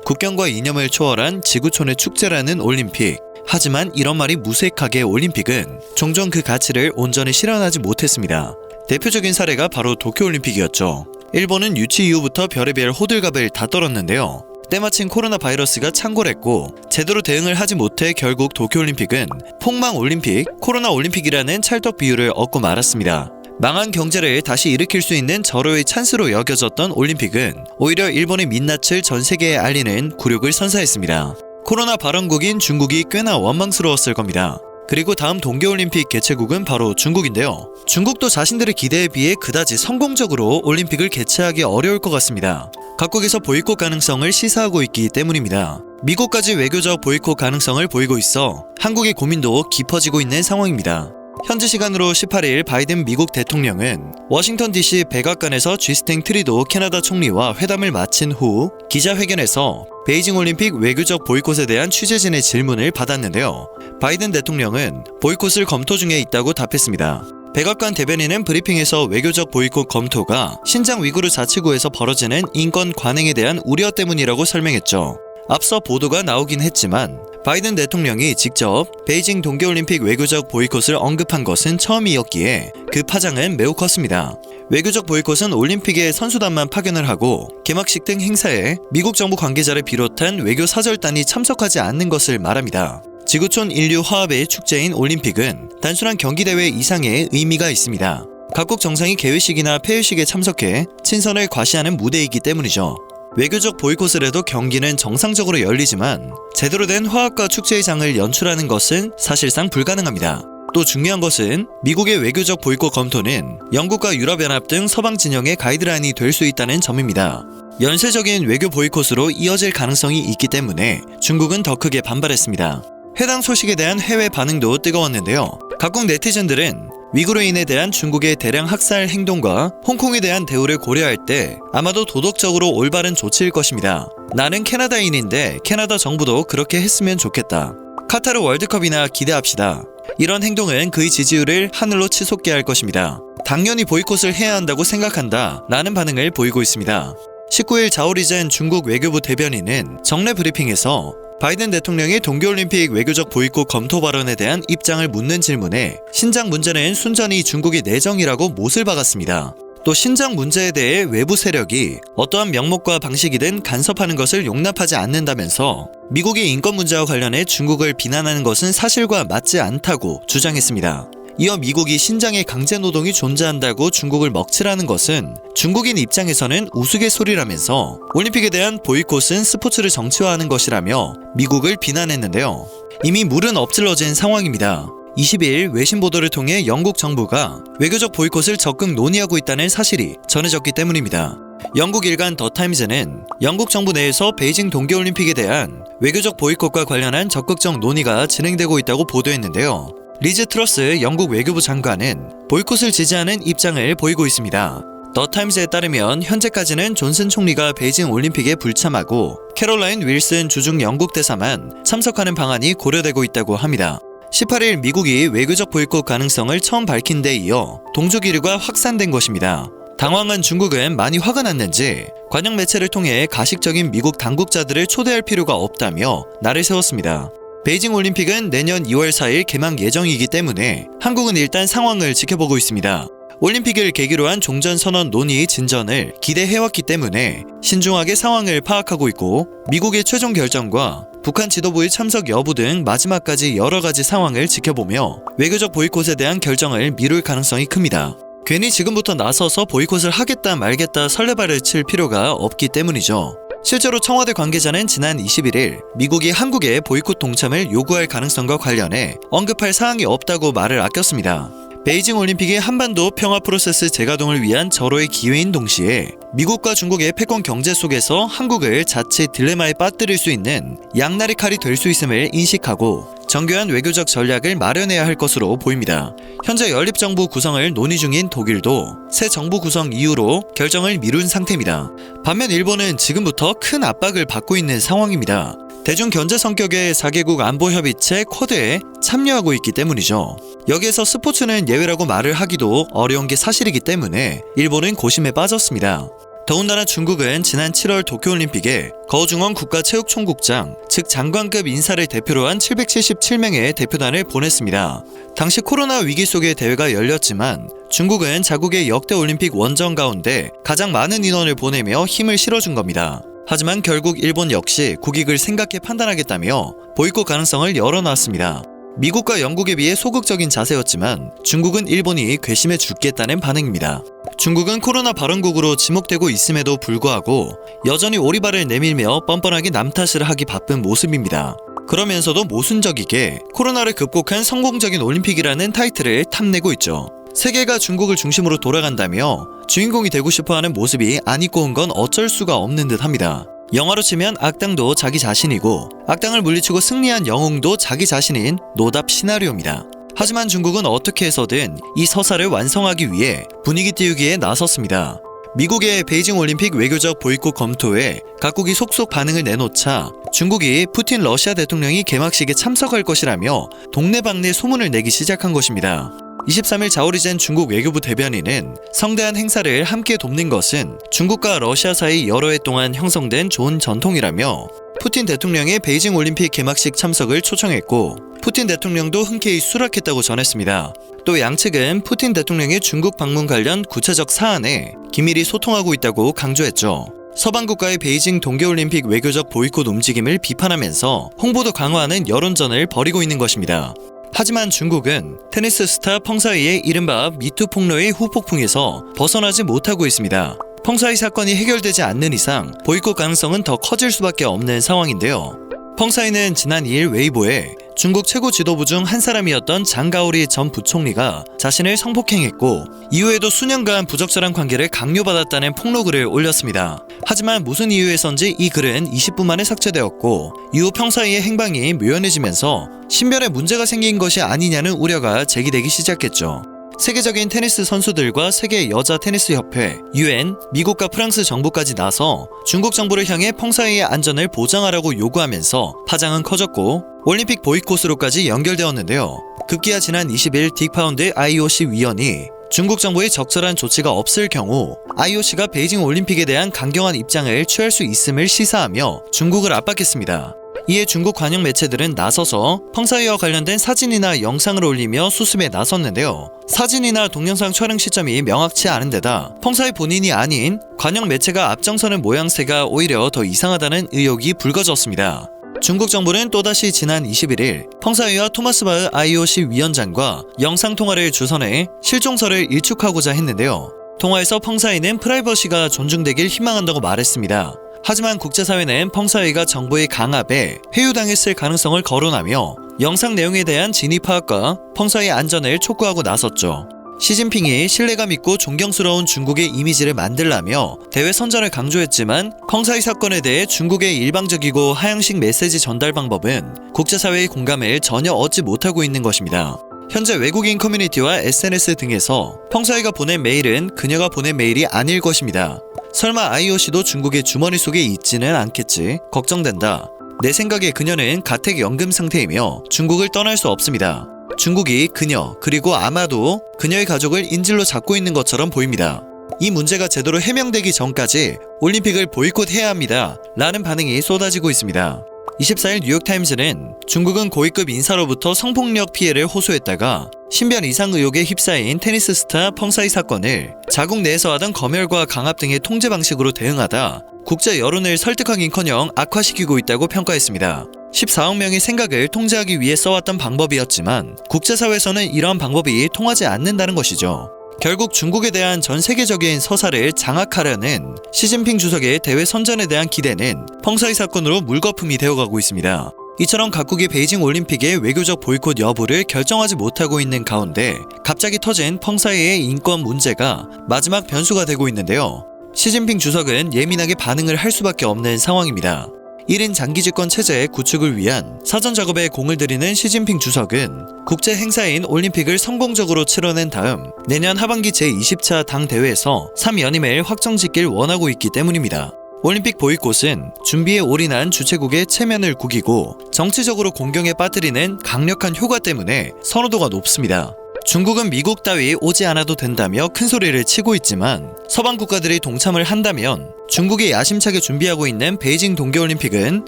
국경과 이념을 초월한 지구촌의 축제라는 올림픽. 하지만 이런 말이 무색하게 올림픽은 종종 그 가치를 온전히 실현하지 못했습니다. 대표적인 사례가 바로 도쿄올림픽이었죠. 일본은 유치 이후부터 별의별 호들갑을 다 떨었는데요. 때마침 코로나 바이러스가 창궐했고 제대로 대응을 하지 못해 결국 도쿄올림픽은 폭망올림픽, 코로나올림픽이라는 찰떡 비유를 얻고 말았습니다. 망한 경제를 다시 일으킬 수 있는 절호의 찬스로 여겨졌던 올림픽은 오히려 일본의 민낯을 전 세계에 알리는 굴욕을 선사했습니다. 코로나 발원국인 중국이 꽤나 원망스러웠을 겁니다. 그리고 다음 동계올림픽 개최국은 바로 중국인데요. 중국도 자신들의 기대에 비해 그다지 성공적으로 올림픽을 개최하기 어려울 것 같습니다. 각국에서 보이콧 가능성을 시사하고 있기 때문입니다. 미국까지 외교적 보이콧 가능성을 보이고 있어 한국의 고민도 깊어지고 있는 상황입니다. 현지 시간으로 18일 바이든 미국 대통령은 워싱턴 DC 백악관에서 쥐스팅 트리도 캐나다 총리와 회담을 마친 후 기자회견에서 베이징 올림픽 외교적 보이콧에 대한 취재진의 질문을 받았는데요. 바이든 대통령은 보이콧을 검토 중에 있다고 답했습니다. 백악관 대변인은 브리핑에서 외교적 보이콧 검토가 신장 위구르 자치구에서 벌어지는 인권 관행에 대한 우려 때문이라고 설명했죠. 앞서 보도가 나오긴 했지만 바이든 대통령이 직접 베이징 동계올림픽 외교적 보이콧을 언급한 것은 처음이었기에 그 파장은 매우 컸습니다. 외교적 보이콧은 올림픽에 선수단만 파견을 하고 개막식 등 행사에 미국 정부 관계자를 비롯한 외교 사절단이 참석하지 않는 것을 말합니다. 지구촌 인류 화합의 축제인 올림픽은 단순한 경기대회 이상의 의미가 있습니다. 각국 정상이 개회식이나 폐회식에 참석해 친선을 과시하는 무대이기 때문이죠. 외교적 보이콧을 해도 경기는 정상적으로 열리지만 제대로 된 화합과 축제의 장을 연출하는 것은 사실상 불가능합니다. 또 중요한 것은 미국의 외교적 보이콧 검토는 영국과 유럽연합 등 서방 진영의 가이드라인이 될 수 있다는 점입니다. 연쇄적인 외교 보이콧으로 이어질 가능성이 있기 때문에 중국은 더 크게 반발했습니다. 해당 소식에 대한 해외 반응도 뜨거웠는데요. 각국 네티즌들은 위구르인에 대한 중국의 대량 학살 행동과 홍콩에 대한 대우를 고려할 때 아마도 도덕적으로 올바른 조치일 것입니다. 나는 캐나다인인데 캐나다 정부도 그렇게 했으면 좋겠다. 카타르 월드컵이나 기대합시다. 이런 행동은 그의 지지율을 하늘로 치솟게 할 것입니다. 당연히 보이콧을 해야 한다고 생각한다 라는 반응을 보이고 있습니다. 19일 자오리젠 중국 외교부 대변인은 정례 브리핑에서 바이든 대통령의 동계올림픽 외교적 보이콧 검토 발언에 대한 입장을 묻는 질문에 신장 문제는 순전히 중국의 내정이라고 못을 박았습니다. 또 신장 문제에 대해 외부 세력이 어떠한 명목과 방식이든 간섭하는 것을 용납하지 않는다면서 미국의 인권 문제와 관련해 중국을 비난하는 것은 사실과 맞지 않다고 주장했습니다. 이어 미국이 신장의 강제노동이 존재한다고 중국을 먹칠하는 것은 중국인 입장에서는 우스갯소리라면서 올림픽에 대한 보이콧은 스포츠를 정치화하는 것이라며 미국을 비난했는데요. 이미 물은 엎질러진 상황입니다. 20일 외신 보도를 통해 영국 정부가 외교적 보이콧을 적극 논의하고 있다는 사실이 전해졌기 때문입니다. 영국 일간 더 타임즈는 영국 정부 내에서 베이징 동계올림픽에 대한 외교적 보이콧과 관련한 적극적 논의가 진행되고 있다고 보도했는데요. 리즈 트러스 영국 외교부 장관은 보이콧을 지지하는 입장을 보이고 있습니다. 더 타임즈에 따르면 현재까지는 존슨 총리가 베이징 올림픽에 불참하고 캐롤라인 윌슨 주중 영국 대사만 참석하는 방안이 고려되고 있다고 합니다. 18일 미국이 외교적 보이콧 가능성을 처음 밝힌 데 이어 동조 기류가 확산된 것입니다. 당황한 중국은 많이 화가 났는지 관영 매체를 통해 가식적인 미국 당국자들을 초대할 필요가 없다며 날을 세웠습니다. 베이징 올림픽은 내년 2월 4일 개막 예정이기 때문에 한국은 일단 상황을 지켜보고 있습니다. 올림픽을 계기로 한 종전선언 논의 진전을 기대해왔기 때문에 신중하게 상황을 파악하고 있고 미국의 최종 결정과 북한 지도부의 참석 여부 등 마지막까지 여러 가지 상황을 지켜보며 외교적 보이콧에 대한 결정을 미룰 가능성이 큽니다. 괜히 지금부터 나서서 보이콧을 하겠다 말겠다 설레발을 칠 필요가 없기 때문이죠. 실제로 청와대 관계자는 지난 21일 미국이 한국의 보이콧 동참을 요구할 가능성과 관련해 언급할 사항이 없다고 말을 아꼈습니다. 베이징 올림픽이 한반도 평화 프로세스 재가동을 위한 절호의 기회인 동시에 미국과 중국의 패권 경제 속에서 한국을 자칫 딜레마에 빠뜨릴 수 있는 양날의 칼이 될 수 있음을 인식하고 정교한 외교적 전략을 마련해야 할 것으로 보입니다. 현재 연립정부 구성을 논의 중인 독일도 새 정부 구성 이후로 결정을 미룬 상태입니다. 반면 일본은 지금부터 큰 압박을 받고 있는 상황입니다. 대중견제 성격의 4개국 안보협의체 쿼드에 참여하고 있기 때문이죠. 여기에서 스포츠는 예외라고 말을 하기도 어려운 게 사실이기 때문에 일본은 고심에 빠졌습니다. 더군다나 중국은 지난 7월 도쿄올림픽에 거우중원 국가체육총국장, 즉 장관급 인사를 대표로 한 777명의 대표단을 보냈습니다. 당시 코로나 위기 속에 대회가 열렸지만 중국은 자국의 역대 올림픽 원정 가운데 가장 많은 인원을 보내며 힘을 실어준 겁니다. 하지만 결국 일본 역시 국익을 생각해 판단하겠다며 보이콧 가능성을 열어놨습니다. 미국과 영국에 비해 소극적인 자세였지만 중국은 일본이 괘씸해 죽겠다는 반응입니다. 중국은 코로나 발원국으로 지목되고 있음에도 불구하고 여전히 오리발을 내밀며 뻔뻔하게 남 탓을 하기 바쁜 모습입니다. 그러면서도 모순적이게 코로나를 극복한 성공적인 올림픽이라는 타이틀을 탐내고 있죠. 세계가 중국을 중심으로 돌아간다며 주인공이 되고 싶어하는 모습이 안 입고 온 건 어쩔 수가 없는 듯합니다. 영화로 치면 악당도 자기 자신이고 악당을 물리치고 승리한 영웅도 자기 자신인 노답 시나리오입니다. 하지만 중국은 어떻게 해서든 이 서사를 완성하기 위해 분위기 띄우기에 나섰습니다. 미국의 베이징 올림픽 외교적 보이콧 검토에 각국이 속속 반응을 내놓자 중국이 푸틴 러시아 대통령이 개막식에 참석할 것이라며 동네방네 소문을 내기 시작한 것입니다. 23일 자오리젠 중국 외교부 대변인은 성대한 행사를 함께 돕는 것은 중국과 러시아 사이 여러 해 동안 형성된 좋은 전통이라며 푸틴 대통령의 베이징 올림픽 개막식 참석을 초청했고 푸틴 대통령도 흔쾌히 수락했다고 전했습니다. 또 양측은 푸틴 대통령의 중국 방문 관련 구체적 사안에 긴밀히 소통하고 있다고 강조했죠. 서방국가의 베이징 동계올림픽 외교적 보이콧 움직임을 비판하면서 홍보도 강화하는 여론전을 벌이고 있는 것입니다. 하지만 중국은 테니스 스타 펑사이의 이른바 미투 폭로의 후폭풍에서 벗어나지 못하고 있습니다. 펑사이 사건이 해결되지 않는 이상 보이콧 가능성은 더 커질 수밖에 없는 상황인데요. 펑사이는 지난 2일 웨이보에 중국 최고 지도부 중 한 사람이었던 장가오리 전 부총리가 자신을 성폭행했고 이후에도 수년간 부적절한 관계를 강요받았다는 폭로글을 올렸습니다. 하지만 무슨 이유에선지 이 글은 20분 만에 삭제되었고 이후 펑사이의 행방이 묘연해지면서 신변에 문제가 생긴 것이 아니냐는 우려가 제기되기 시작했죠. 세계적인 테니스 선수들과 세계 여자 테니스 협회, UN, 미국과 프랑스 정부까지 나서 중국 정부를 향해 펑사이의 안전을 보장하라고 요구하면서 파장은 커졌고 올림픽 보이콧으로까지 연결되었는데요. 급기야 지난 20일 딕 파운드 IOC 위원이 중국 정부의 적절한 조치가 없을 경우 IOC가 베이징 올림픽에 대한 강경한 입장을 취할 수 있음을 시사하며 중국을 압박했습니다. 이에 중국 관영 매체들은 나서서 펑사이와 관련된 사진이나 영상을 올리며 수습에 나섰는데요. 사진이나 동영상 촬영 시점이 명확치 않은 데다 펑사이 본인이 아닌 관영 매체가 앞장서는 모양새가 오히려 더 이상하다는 의혹이 불거졌습니다. 중국 정부는 또다시 지난 21일 펑사이와 토마스 바흐 IOC 위원장과 영상통화를 주선해 실종설을 일축하고자 했는데요. 통화에서 펑사이는 프라이버시가 존중되길 희망한다고 말했습니다. 하지만 국제사회는 펑사이가 정부의 강압에 회유당했을 가능성을 거론하며 영상 내용에 대한 진위 파악과 펑사이의 안전을 촉구하고 나섰죠. 시진핑이 신뢰감 있고 존경스러운 중국의 이미지를 만들라며 대외 선전을 강조했지만 펑사이 사건에 대해 중국의 일방적이고 하향식 메시지 전달 방법은 국제사회의 공감을 전혀 얻지 못하고 있는 것입니다. 현재 외국인 커뮤니티와 SNS 등에서 펑사이가 보낸 메일은 그녀가 보낸 메일이 아닐 것입니다. 설마 IOC도 중국의 주머니 속에 있지는 않겠지? 걱정된다. 내 생각에 그녀는 가택연금 상태이며 중국을 떠날 수 없습니다. 중국이 그녀 그리고 아마도 그녀의 가족을 인질로 잡고 있는 것처럼 보입니다. 이 문제가 제대로 해명되기 전까지 올림픽을 보이콧해야 합니다. 라는 반응이 쏟아지고 있습니다. 24일 뉴욕타임즈는 중국은 고위급 인사로부터 성폭력 피해를 호소했다가 신변 이상 의혹에 휩싸인 테니스 스타 펑사이 사건을 자국 내에서 하던 검열과 강압 등의 통제 방식으로 대응하다 국제 여론을 설득하긴커녕 악화시키고 있다고 평가했습니다. 14억 명의 생각을 통제하기 위해 써왔던 방법이었지만 국제사회에서는 이러한 방법이 통하지 않는다는 것이죠. 결국 중국에 대한 전 세계적인 서사를 장악하려는 시진핑 주석의 대외 선전에 대한 기대는 펑사이 사건으로 물거품이 되어가고 있습니다. 이처럼 각국이 베이징 올림픽의 외교적 보이콧 여부를 결정하지 못하고 있는 가운데 갑자기 터진 펑사이의 인권 문제가 마지막 변수가 되고 있는데요. 시진핑 주석은 예민하게 반응을 할 수밖에 없는 상황입니다. 1인 장기 집권 체제의 구축을 위한 사전 작업에 공을 들이는 시진핑 주석은 국제 행사인 올림픽을 성공적으로 치러낸 다음 내년 하반기 제20차 당 대회에서 3연임을 확정짓길 원하고 있기 때문입니다. 올림픽 보이콧은 준비에 올인한 주최국의 체면을 구기고 정치적으로 공경에 빠뜨리는 강력한 효과 때문에 선호도가 높습니다. 중국은 미국 따위 오지 않아도 된다며 큰 소리를 치고 있지만 서방 국가들이 동참을 한다면 중국이 야심차게 준비하고 있는 베이징 동계올림픽은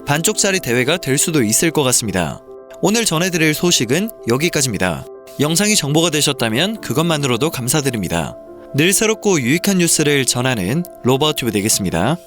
반쪽짜리 대회가 될 수도 있을 것 같습니다. 오늘 전해드릴 소식은 여기까지입니다. 영상이 정보가 되셨다면 그것만으로도 감사드립니다. 늘 새롭고 유익한 뉴스를 전하는 로바우튜브 되겠습니다.